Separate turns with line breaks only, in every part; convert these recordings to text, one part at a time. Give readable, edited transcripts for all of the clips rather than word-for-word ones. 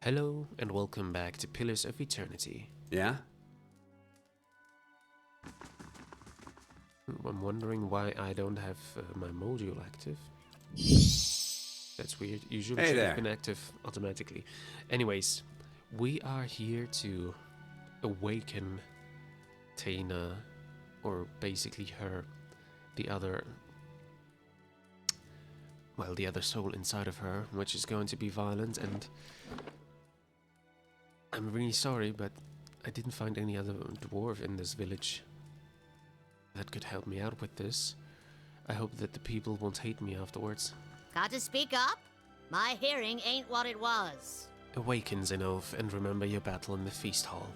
Hello and welcome back to Pillars of Eternity.
Yeah?
I'm wondering why I don't have my module active. That's weird. Usually
Hey
should
there.
have been active automatically. Anyways, we are here to awaken Taina, or basically her, the other soul inside of her, which is going to be violent, and I'm really sorry, but I didn't find any other dwarf in this village that could help me out with this. I hope that the people won't hate me afterwards.
Got to speak up? My hearing ain't what it was.
Awaken, Zenov, and remember your battle in the feast hall.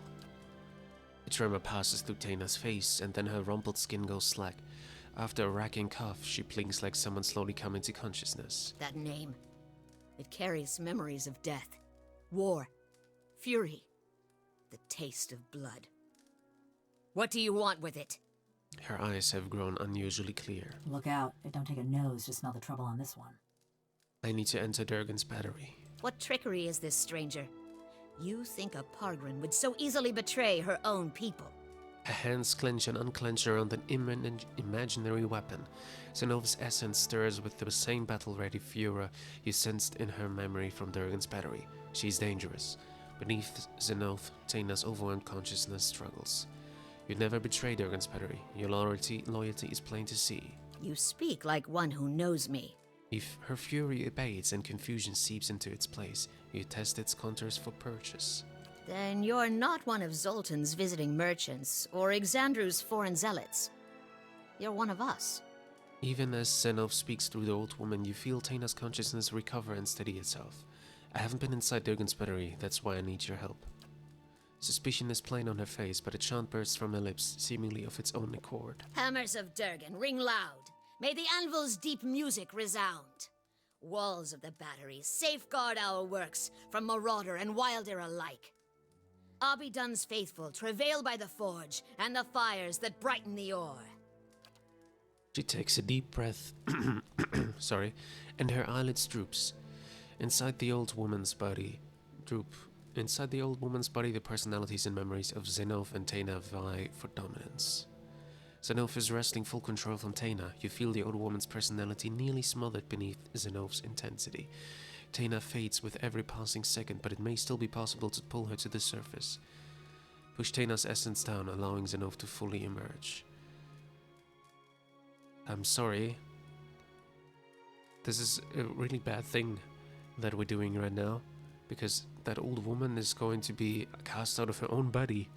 A tremor passes through Taina's face, and then her rumpled skin goes slack. After a racking cough, she blinks like someone slowly coming to consciousness.
That name. It carries memories of death, war, fury, the taste of blood. What do you want with it?
Her eyes have grown unusually clear.
Look out. It don't take a nose to smell the trouble on this one.
I need to enter Durgan's battery.
What trickery is this, stranger? You think a Pargrin would so easily betray her own people?
Her hands clench and unclench around an imaginary weapon. Zenov's essence stirs with the same battle-ready furor you sensed in her memory from Durgan's battery. She's dangerous. Beneath Zenov, Taina's overwhelmed consciousness struggles. You'd never betray Durgan's battery. Your loyalty is plain to see.
You speak like one who knows me.
If her fury abates and confusion seeps into its place, you test its contours for purchase.
Then you're not one of Zoltan's visiting merchants or Exandru's foreign zealots. You're one of us.
Even as Zenov speaks through the old woman, you feel Taina's consciousness recover and steady itself. I haven't been inside Durgan's battery, that's why I need your help. Suspicion is plain on her face, but a chant bursts from her lips, seemingly of its own accord.
Hammers of Durgan, ring loud. May the anvil's deep music resound. Walls of the battery, safeguard our works from marauder and wilder alike. Abidun's faithful travail by the forge and the fires that brighten the ore.
She takes a deep breath, and her eyelids droops. Inside the old woman's body, the personalities and memories of Zenov and Taina vie for dominance. Zenov is wresting full control from Taina. You feel the old woman's personality nearly smothered beneath Zenov's intensity. Taina fades with every passing second, but it may still be possible to pull her to the surface. Push Taina's essence down, allowing Zenov to fully emerge. I'm sorry. This is a really bad thing that we're doing right now, because that old woman is going to be cast out of her own body,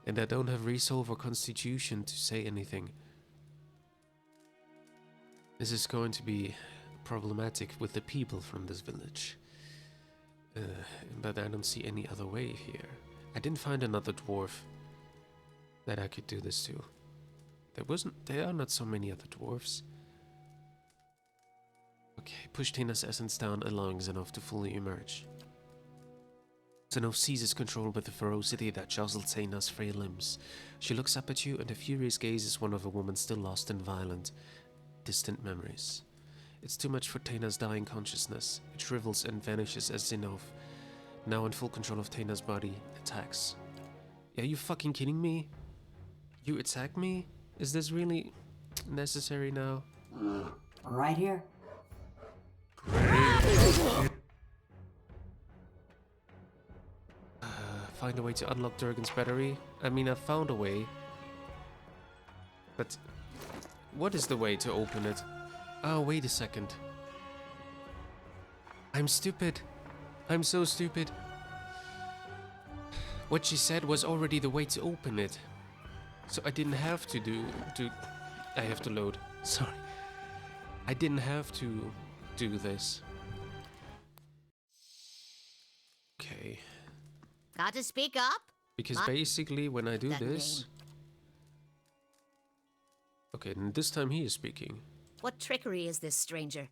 and I don't have resolve or constitution to say anything. This is going to be problematic with the people from this village. But I don't see any other way here. I didn't find another dwarf that I could do this to. There are not so many other dwarves. Okay, push Tina's essence down, allowing Zenov to fully emerge. Zenov seizes control with the ferocity that jostles Taina's frail limbs. She looks up at you, and her furious gaze is one of a woman still lost in violent, distant memories. It's too much for Taina's dying consciousness. It shrivels and vanishes as Zenov, now in full control of Taina's body, attacks. Are you fucking kidding me? You attack me? Is this really necessary now?
Right here.
Find a way to unlock Durgan's battery? I mean, I found a way. But what is the way to open it? Oh, wait a second. I'm stupid. I'm so stupid. What she said was already the way to open it. So I didn't have to I have to load. Sorry. I didn't have to do this. Okay.
Got to speak up?
Because basically when I do
That
this... Okay, and this time he is speaking.
What trickery is this, stranger?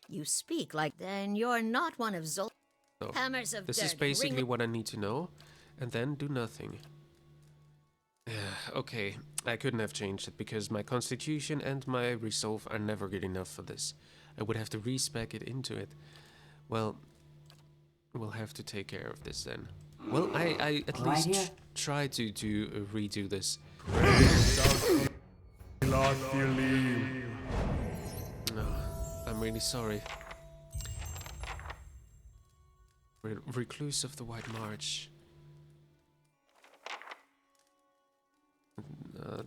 You speak like... Then you're not one of Zol...
So,
Hammers of
this is
Durgan,
basically what I need to know, and then do nothing. Okay, I couldn't have changed it, because my constitution and my resolve are never good enough for this. I would have to respec it into it. Well, We'll have to take care of this then. Well, I at
Right
least
here.
try to redo this. No, I'm really sorry. Recluse of the White March.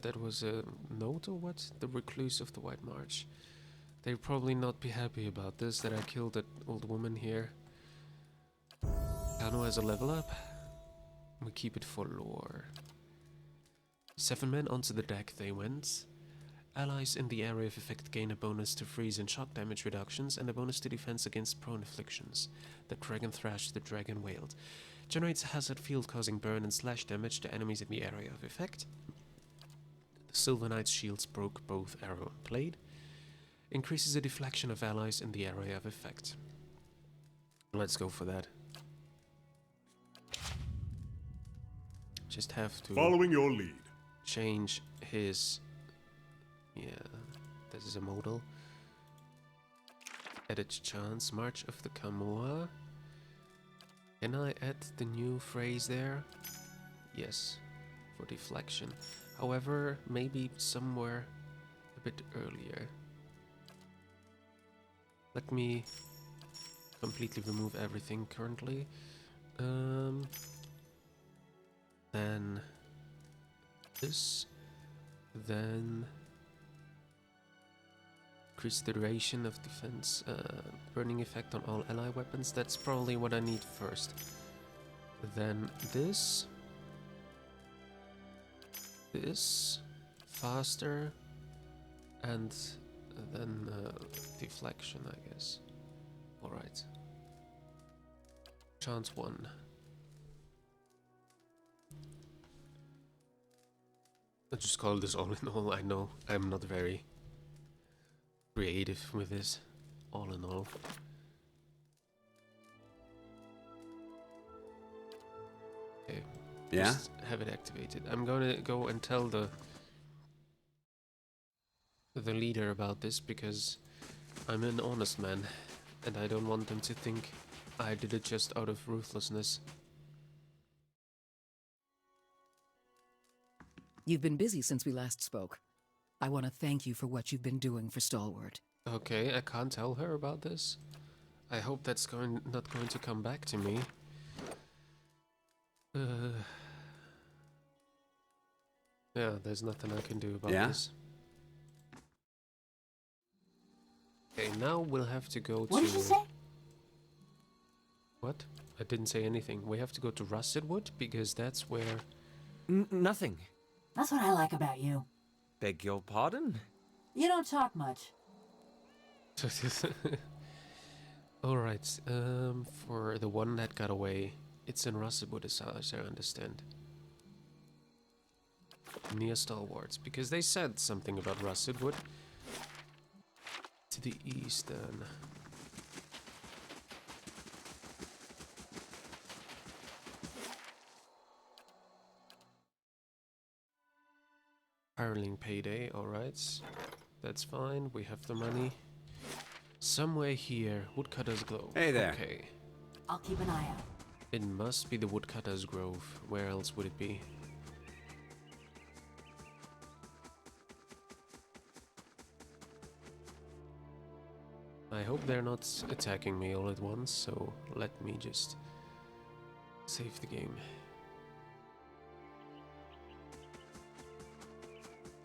That was a note or what? The Recluse of the White March. They'll probably not be happy about this, that I killed that old woman here. Kano has a level up. We keep it for lore. 7 men onto the deck they went. Allies in the area of effect gain a bonus to freeze and shock damage reductions and a bonus to defense against prone afflictions. The dragon thrashed, the dragon wailed. Generates a hazard field causing burn and slash damage to enemies in the area of effect. The Silver Knight's shields broke both arrow and blade. Increases the deflection of allies in the area of effect. Let's go for that. Just have to
Following your lead.
change his... Yeah, this is a modal. Edit chance, March of the Kamoa. Can I add the new phrase there? Yes, for deflection. However, maybe somewhere a bit earlier. Let me completely remove everything currently. Then this, then increase the duration of defense, burning effect on all ally weapons. That's probably what I need first. Then this, faster, and then deflection, I guess. Alright. Chance 1. I'll just call this all in all. I know I'm not very creative with this, all in all. Okay.
Yeah?
Just have it activated. I'm gonna go and tell the leader about this because I'm an honest man and I don't want them to think I did it just out of ruthlessness.
You've been busy since we last spoke. I want to thank you for what you've been doing for Stalwart.
Okay, I can't tell her about this. I hope that's not going to come back to me. Yeah, there's nothing I can do about this. Okay, now we'll have to go to...
What did you say?
What? I didn't say anything. We have to go to Rusted Wood because that's where...
Nothing.
That's what I like about you.
Beg your pardon?
You don't talk much.
Alright, for the one that got away, it's in Rusted Wood as I understand. Near Stalwarts, because they said something about Rusted Wood. To the east then. Hireling payday, alright. That's fine, we have the money. Somewhere here, Woodcutter's Grove.
Hey there.
Okay.
I'll keep an eye out.
It must be the Woodcutter's Grove. Where else would it be? I hope they're not attacking me all at once, so let me just save the game.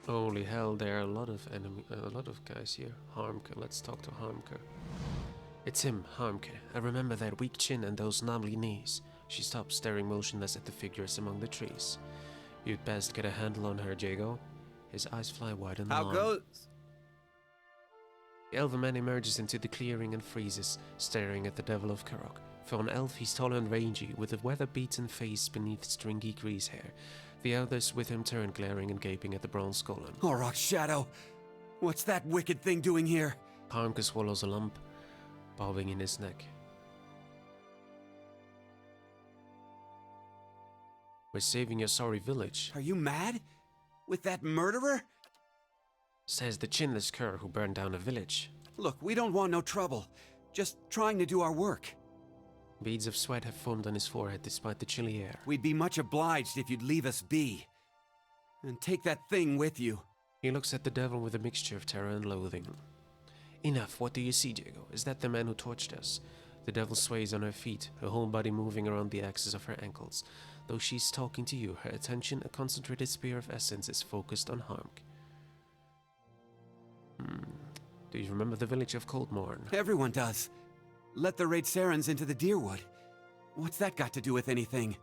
Holy hell, there are a lot of guys here. Harmke, let's talk to Harmke. It's him, Harmke. I remember that weak chin and those knobbly knees. She stopped, staring motionless at the figures among the trees. You'd best get a handle on her, Jago. His eyes fly wide and long.
How goes?
The elven man emerges into the clearing and freezes, staring at the Devil of Karok. For an elf, he's tall and rangy, with a weather-beaten face beneath stringy grease hair. The others with him turn, glaring and gaping at the bronze golem.
Auroch's shadow. What's that wicked thing doing here?
Harmke swallows a lump, bobbing in his neck. We're saving your sorry village,
Are you mad? With that murderer?
says the chinless cur who burned down a village.
Look, we don't want no trouble. Just trying to do our work.
Beads of sweat have formed on his forehead despite the chilly air.
We'd be much obliged if you'd leave us be. And take that thing with you.
He looks at the devil with a mixture of terror and loathing. Enough, what do you see, Diego? Is that the man who tortured us? The devil sways on her feet, her whole body moving around the axis of her ankles. Though she's talking to you, her attention, a concentrated spear of essence, is focused on Harmke. Do you remember the village of Coldmorn?
Everyone does. Let the raid Sarens into the Deerwood. What's that got to do with anything?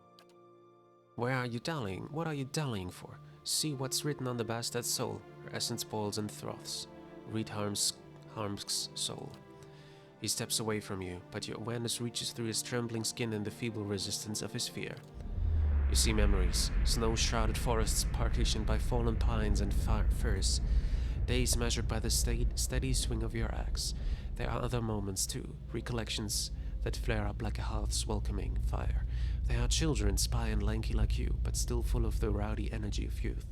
Where are you dallying? What are you dallying for? See what's written on the bastard's soul. Her essence boils and froths. Read Harmke's soul. He steps away from you, but your awareness reaches through his trembling skin and the feeble resistance of his fear. You see memories, snow-shrouded forests partitioned by fallen pines and firs, days measured by the steady swing of your axe. There are other moments too, recollections that flare up like a hearth's welcoming fire. They are children, spry and lanky like you, but still full of the rowdy energy of youth.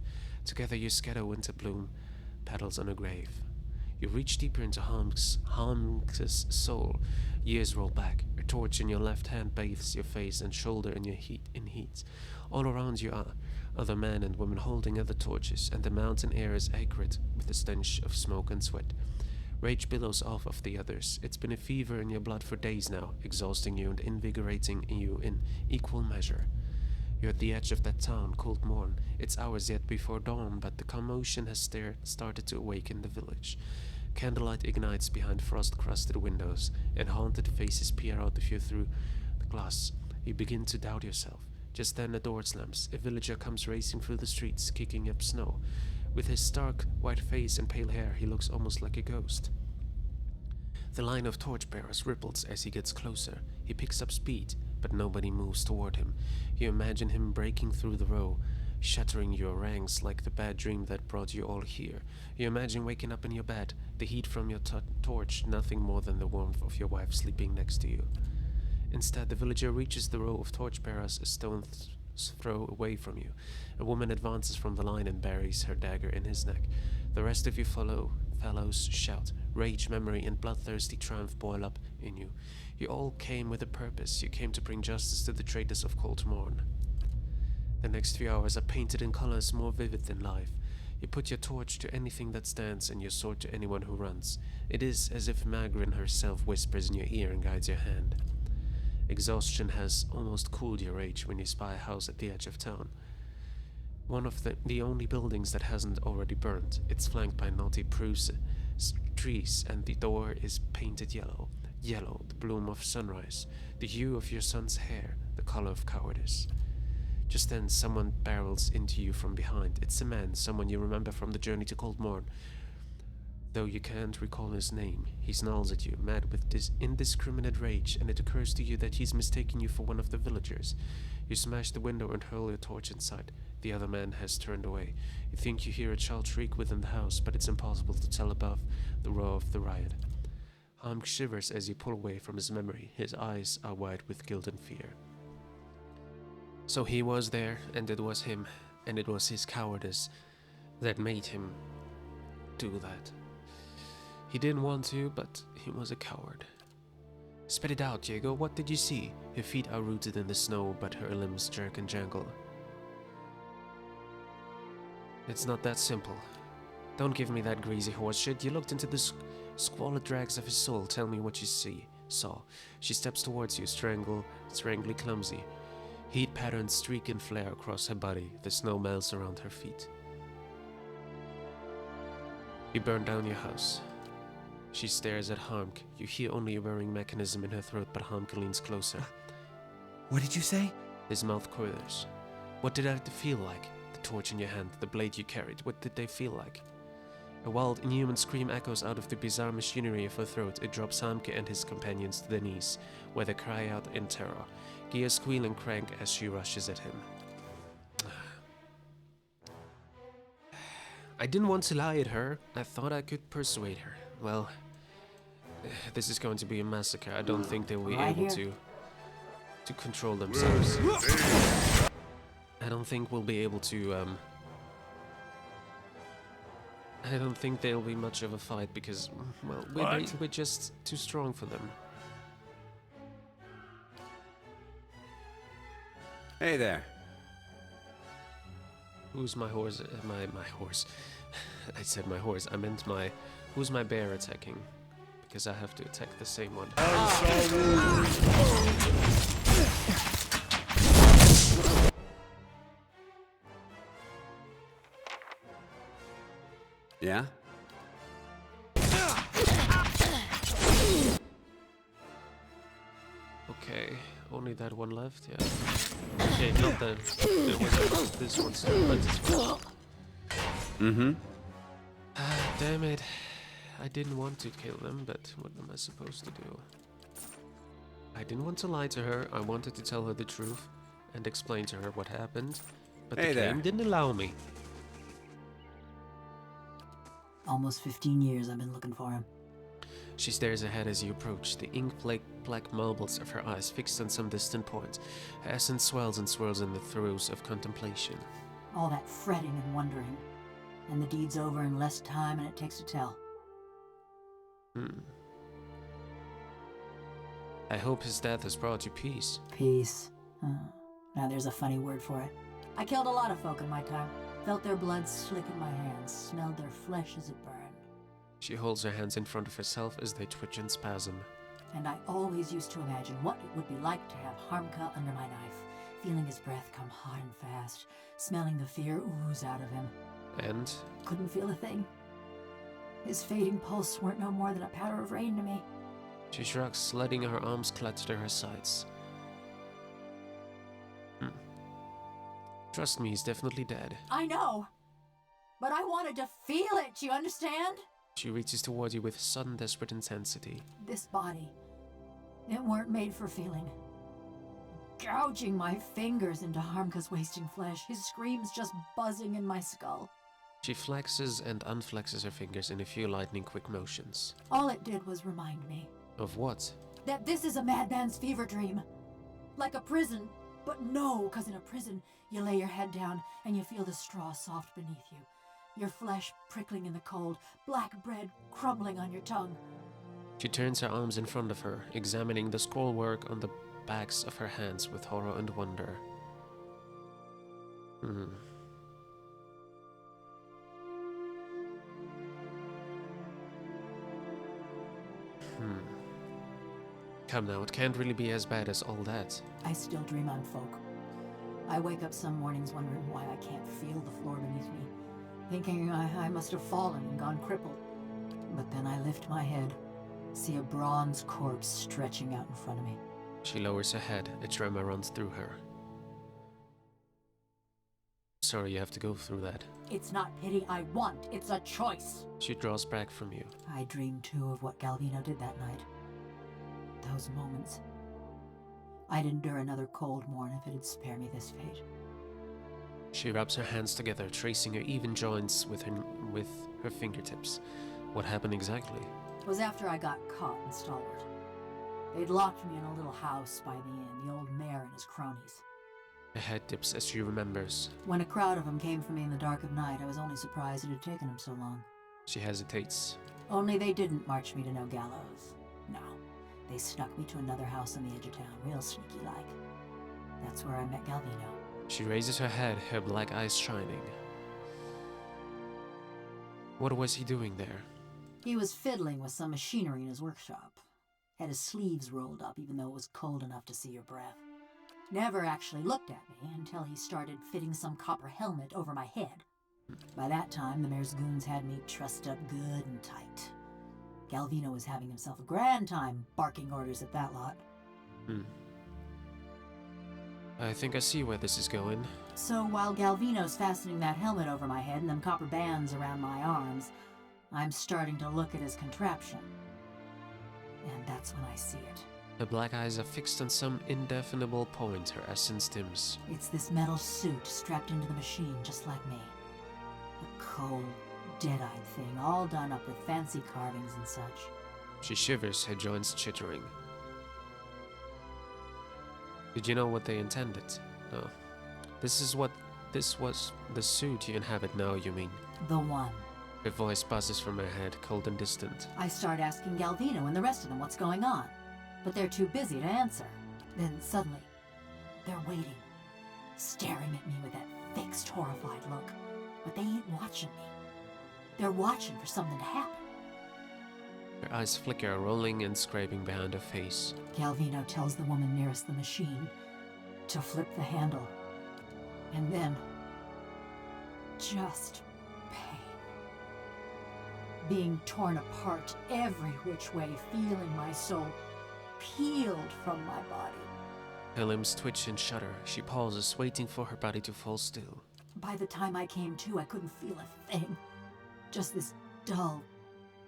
Together you scatter winter bloom, petals on a grave. You reach deeper into Harmke's soul. Years roll back. A torch in your left hand bathes your face and shoulder in heat. All around you are other men and women holding other torches, and the mountain air is acrid with the stench of smoke and sweat. Rage billows off of the others. It's been a fever in your blood for days now, exhausting you and invigorating you in equal measure. You're at the edge of that town, Coldmorn. It's hours yet before dawn, but the commotion has started to awaken the village. Candlelight ignites behind frost-crusted windows, and haunted faces peer out of you through the glass. You begin to doubt yourself. Just then a door slams. A villager comes racing through the streets, kicking up snow. With his stark white face and pale hair, he looks almost like a ghost. The line of torchbearers ripples as he gets closer. He picks up speed, but nobody moves toward him. You imagine him breaking through the row, shattering your ranks like the bad dream that brought you all here. You imagine waking up in your bed, the heat from your torch nothing more than the warmth of your wife sleeping next to you. Instead, the villager reaches the row of torchbearers a stone's throw away from you. A woman advances from the line and buries her dagger in his neck. The rest of you fellows shout. Rage, memory, and bloodthirsty triumph boil up in you. You all came with a purpose. You came to bring justice to the traitors of Coldmorn. The next few hours are painted in colors more vivid than life. You put your torch to anything that stands and your sword to anyone who runs. It is as if Magrin herself whispers in your ear and guides your hand. Exhaustion has almost cooled your rage when you spy a house at the edge of town. One of the only buildings that hasn't already burned. It's flanked by knotty spruce trees, and the door is painted yellow. Yellow, the bloom of sunrise, the hue of your son's hair, the color of cowardice. Just then, someone barrels into you from behind. It's a man, someone you remember from the journey to Coldmorn. Though you can't recall his name, he snarls at you, mad with this indiscriminate rage, and it occurs to you that he's mistaken you for one of the villagers. You smash the window and hurl your torch inside. The other man has turned away. You think you hear a child shriek within the house, but it's impossible to tell above the roar of the riot. Harmke shivers as you pull away from his memory. His eyes are wide with guilt and fear. So he was there, and it was him, and it was his cowardice that made him do that. He didn't want to, but he was a coward. Spit it out, Diego. What did you see? Her feet are rooted in the snow, but her limbs jerk and jangle. It's not that simple. Don't give me that greasy horse shit. You looked into the squalid dregs of his soul. Tell me what you saw. She steps towards you, stranglingly clumsy. Heat patterns streak and flare across her body. The snow melts around her feet. You burn down your house. She stares at Harmke. You hear only a whirring mechanism in her throat, but Harmke leans closer.
What did you say?
His mouth quivers. What did it feel like? The torch in your hand, the blade you carried, what did they feel like? A wild, inhuman scream echoes out of the bizarre machinery of her throat. It drops Harmke and his companions to their knees, where they cry out in terror. Gears squeal and crank as she rushes at him. I didn't want to lie at her. I thought I could persuade her. Well, this is going to be a massacre. I don't think they'll be able to control themselves. I don't think we'll be able to, I don't think there'll be much of a fight because, well, we're just too strong for them.
Hey there.
Who's my horse? My horse. I said my horse. I meant my. Who's my bear attacking? Because I have to attack the same one.
Yeah?
Okay, only that one left, yeah. Okay, not that. There was this one still, but it's well.
Mm-hmm.
Ah, damn it. I didn't want to kill them, but what am I supposed to do? I didn't want to lie to her. I wanted to tell her the truth and explain to her what happened, but
Hey
the
there.
game didn't allow me.
Almost 15 years I've been looking for him.
She stares ahead as you approach, the ink-black marbles of her eyes fixed on some distant point. Her essence swells and swirls in the throes of contemplation.
All that fretting and wondering. And the deed's over in less time than it takes to tell.
I hope his death has brought you peace.
Peace. Now there's a funny word for it. I killed a lot of folk in my time. Felt their blood slick in my hands. Smelled their flesh as it burned.
She holds her hands in front of herself as they twitch in spasm.
And I always used to imagine what it would be like to have Harmke under my knife. Feeling his breath come hard and fast. Smelling the fear ooze out of him.
And?
Couldn't feel a thing. His fading pulse weren't no more than a patter of rain to me.
She shrugs, letting her arms clutch to her sides. Trust me, he's definitely dead.
I know. But I wanted to feel it, you understand?
She reaches toward you with sudden desperate intensity.
This body, it weren't made for feeling. Gouging my fingers into Harmke's wasting flesh, his screams just buzzing in my skull.
She flexes and unflexes her fingers in a few lightning-quick motions.
All it did was remind me
Of what?
that this is a madman's fever dream. Like a prison, but no, 'cause in a prison, you lay your head down and you feel the straw soft beneath you. Your flesh prickling in the cold, black bread crumbling on your tongue.
She turns her arms in front of her, examining the scrollwork on the backs of her hands with horror and wonder. Come now, it can't really be as bad as all that.
I still dream I'm folk. I wake up some mornings wondering why I can't feel the floor beneath me, thinking I must have fallen and gone crippled. But then I lift my head, see a bronze corpse stretching out in front of me.
She lowers her head, a tremor runs through her. Sorry you have to go through that.
It's not pity I want, it's a choice.
She draws back from you.
I dreamed too of what Galvino did that night. Those moments. I'd endure another cold morn if it'd spare me this fate.
She rubs her hands together, tracing her even joints with her fingertips. What happened exactly?
It was after I got caught in Stalwart. They'd locked me in a little house by the inn, the old mayor and his cronies.
Her head dips as she remembers.
When a crowd of them came for me in the dark of night, I was only surprised it had taken them so long.
She hesitates.
Only they didn't march me to no gallows. No. They snuck me to another house on the edge of town, real sneaky-like. That's where I met Galvino.
She raises her head, her black eyes shining. What was he doing there?
He was fiddling with some machinery in his workshop. Had his sleeves rolled up even though it was cold enough to see your breath. Never actually looked at me until he started fitting some copper helmet over my head. By that time, the mayor's goons had me trussed up good and tight. Galvino was having himself a grand time barking orders at that lot.
I think I see where this is going.
So while Galvino's fastening that helmet over my head and them copper bands around my arms, I'm starting to look at his contraption. And that's when I see it.
Her black eyes are fixed on some indefinable point, her essence dims.
It's this metal suit strapped into the machine just like me. A cold, dead-eyed thing, all done up with fancy carvings and such.
She shivers, her joints chittering. Did you know what they intended? No. This was the suit you inhabit now, you mean?
The one.
Her voice buzzes from her head, cold and distant.
I start asking Galvino and the rest of them what's going on, but they're too busy to answer. Then suddenly, they're waiting. staring at me with that fixed, horrified look. But they ain't watching me. They're watching for something to happen.
Her eyes flicker, rolling and scraping behind her face.
Galvino tells the woman nearest the machine to flip the handle. And then, just pain. Being torn apart every which way, feeling my soul peeled from my body.
Her limbs twitch and shudder. She pauses, waiting for her body to fall still.
By the time I came to, I couldn't feel a thing. Just this dull,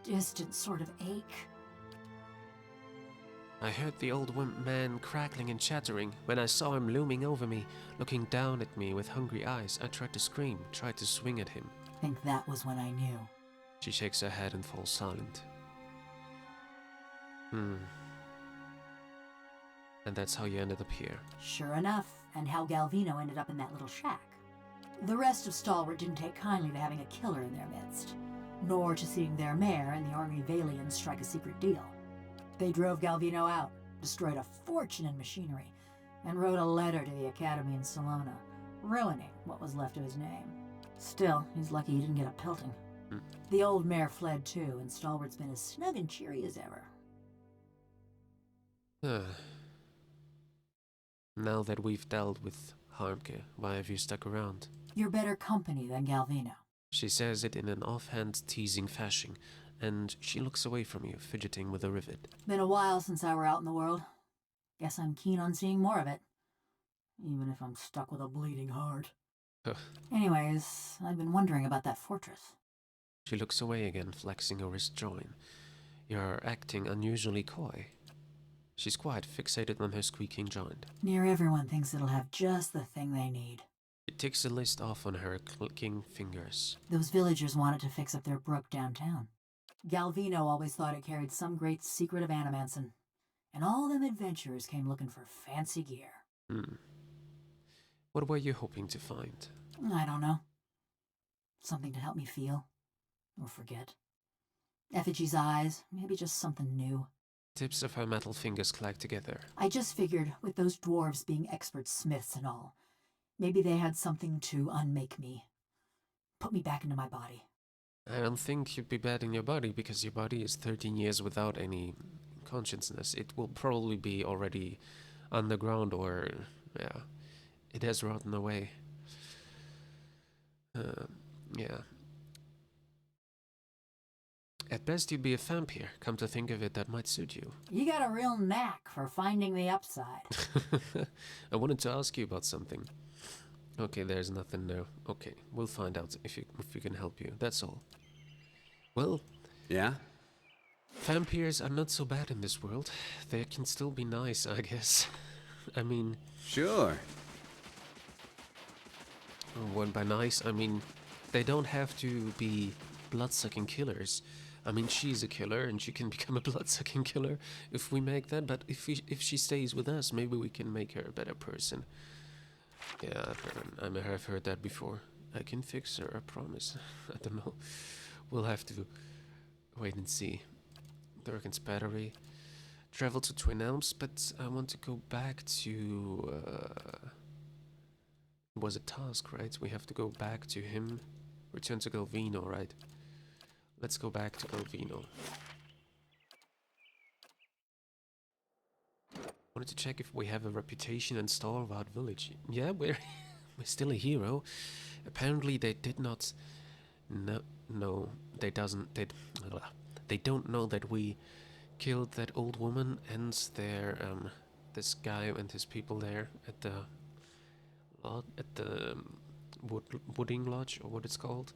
distant sort of ache.
I heard the old man crackling and chattering. When I saw him looming over me, looking down at me with hungry eyes, I tried to scream, tried to swing at him.
I think that was when I knew.
She shakes her head and falls silent. And that's how you ended up here.
Sure enough, and how Galvino ended up in that little shack. The rest of Stalwart didn't take kindly to having a killer in their midst, nor to seeing their mayor and the army Valians strike a secret deal. They drove Galvino out, destroyed a fortune in machinery, and wrote a letter to the Academy in Salona, ruining what was left of his name. Still, he's lucky he didn't get a pelting. The old mayor fled too, and Stalwart's been as snug and cheery as ever.
Now that we've dealt with Harmke, why have you stuck around?
You're better company than Galvino.
She says it in an offhand, teasing fashion, and she looks away from you, fidgeting with a rivet.
Been a while since I were out in the world. Guess I'm keen on seeing more of it. Even if I'm stuck with a bleeding heart. Anyways, I've been wondering about that fortress.
She looks away again, flexing her wrist joint. You're acting unusually coy. She's quite fixated on her squeaking joint.
Near everyone thinks it'll have just the thing they need.
She ticks a list off on her clicking fingers.
Those villagers wanted to fix up their brook downtown. Galvino always thought it carried some great secret of Animanson. And all them adventurers came looking for fancy gear.
What were you hoping to find?
I don't know. Something to help me feel. Or forget. Effigy's eyes, maybe just something new.
Tips of her metal fingers clack together.
I just figured, with those dwarves being expert smiths and all, maybe they had something to unmake me. Put me back into my body.
I don't think you'd be bad in your body, because your body is 13 years without any consciousness. It will probably be already underground, or, yeah, it has rotten away. Yeah. At best, you'd be a vampire. Come to think of it, that might suit you.
You got a real knack for finding the upside.
I wanted to ask you about something. Okay, there's nothing there. Okay, we'll find out if we can help you. That's all. Well...
Yeah?
Vampires are not so bad in this world. They can still be nice, I guess. I mean...
Sure.
When by nice, I mean... They don't have to be blood-sucking killers. I mean, she's a killer, and she can become a blood-sucking killer if we make that, but if she stays with us, maybe we can make her a better person. Yeah, I've heard that before. I can fix her, I promise. I don't know. We'll have to wait and see. Durgan's Battery. Travel to Twin Elms, but I want to go back to... It was a task, right? We have to go back to him. Return to Galvino, right? Let's go back to Galvino. Wanted to check if we have a reputation in Stalwart Village. Yeah, we're still a hero. Apparently they did not they don't know that we killed that old woman and their this guy and his people there at the wooding lodge, or what it's called.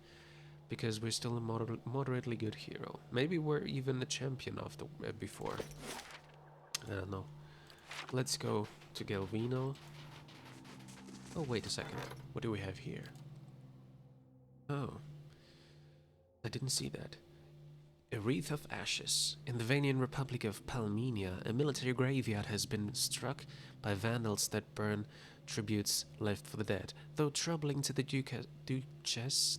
Because we're still a moderately good hero. Maybe we're even a champion after before. I don't know. Let's go to Galvino. Oh, wait a second. What do we have here? Oh. I didn't see that. A wreath of ashes. In the Vanian Republic of Palmenia, a military graveyard has been struck by vandals that burn tributes left for the dead. Though troubling to the Duchess,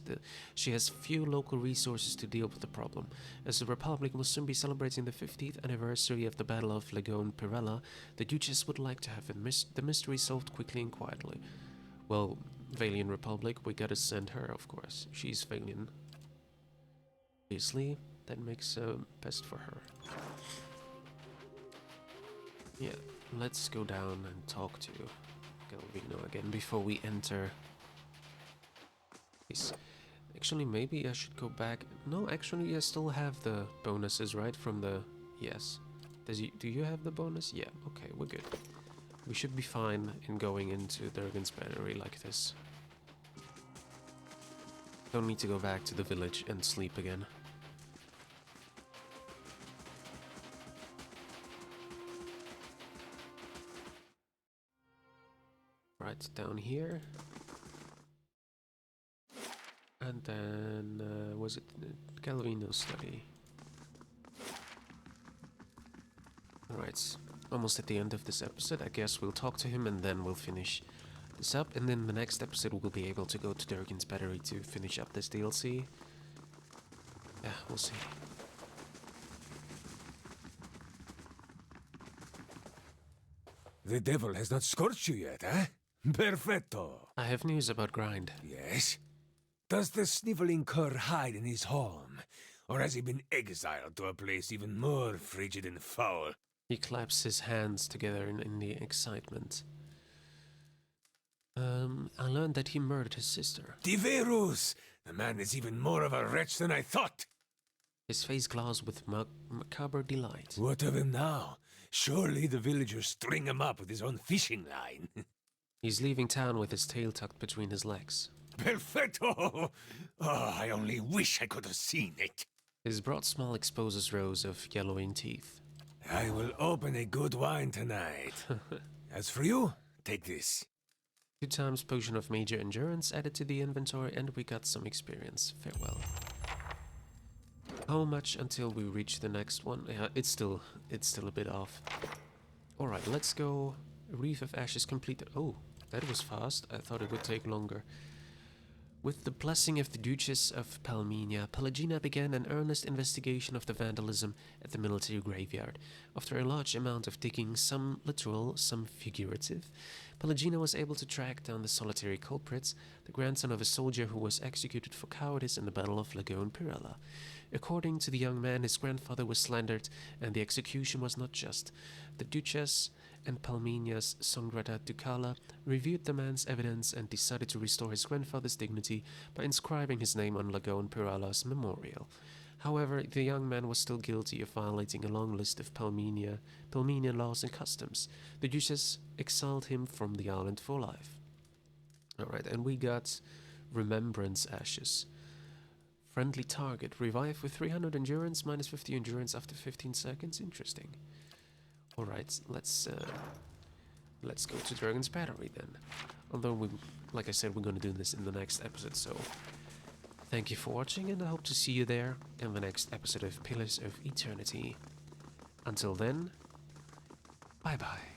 she has few local resources to deal with the problem. As the Republic will soon be celebrating the 50th anniversary of the Battle of Lagone Pirella, the Duchess would like to have the mystery solved quickly and quietly. Well, Valiant Republic, we gotta send her, of course. She's Valiant. Obviously, that makes best for her. Yeah, let's go down and talk to Galvino again before we enter. Actually, maybe I should go back. No, actually, I still have the bonuses, right? From the... Yes. Do you have the bonus? Yeah, okay, we're good. We should be fine in going into Durgan's Battery like this. Don't need to go back to the village and sleep again. Right, down here. And then, was it Calvino's study? Alright, almost at the end of this episode. I guess we'll talk to him and then we'll finish this up. And then the next episode we'll be able to go to Durgan's Battery to finish up this DLC. Yeah, we'll see.
The devil has not scorched you yet, eh? Perfetto.
I have news about Grind.
Yes? Does the sniveling cur hide in his home? Or has he been exiled to a place even more frigid and foul?
He claps his hands together in the excitement. I learned that he murdered his sister.
Diverus! The man is even more of a wretch than I thought.
His face glows with macabre delight.
What of him now? Surely the villagers string him up with his own fishing line.
He's leaving town with his tail tucked between his legs.
Perfetto! Oh, I only wish I could have seen it.
His broad smile exposes rows of yellowing teeth.
I will open a good wine tonight. As for you, take this.
2 times potion of major endurance added to the inventory, and we got some experience. Farewell. How much until we reach the next one? Yeah, it's still a bit off. Alright, let's go. Wreath of Ashes completed. Oh, that was fast. I thought it would take longer. With the blessing of the Duchess of Palmenia, Pelagina began an earnest investigation of the vandalism at the military graveyard. After a large amount of digging, some literal, some figurative, Pelagina was able to track down the solitary culprits, the grandson of a soldier who was executed for cowardice in the Battle of Lagone Pirella. According to the young man, his grandfather was slandered, and the execution was not just. The Duchess and Palmenia's Songrata Ducala reviewed the man's evidence and decided to restore his grandfather's dignity by inscribing his name on Lagone Pirella's memorial. However, the young man was still guilty of violating a long list of Palmenian laws and customs. The Duchess exiled him from the island for life. Alright, and we got Remembrance Ashes. Friendly target. Revive with 300 endurance, minus 50 endurance after 15 seconds. Interesting. Alright, let's go to Dragon's Battery then. Although, like I said, we're gonna do this in the next episode, so... Thank you for watching, and I hope to see you there in the next episode of Pillars of Eternity. Until then, bye-bye.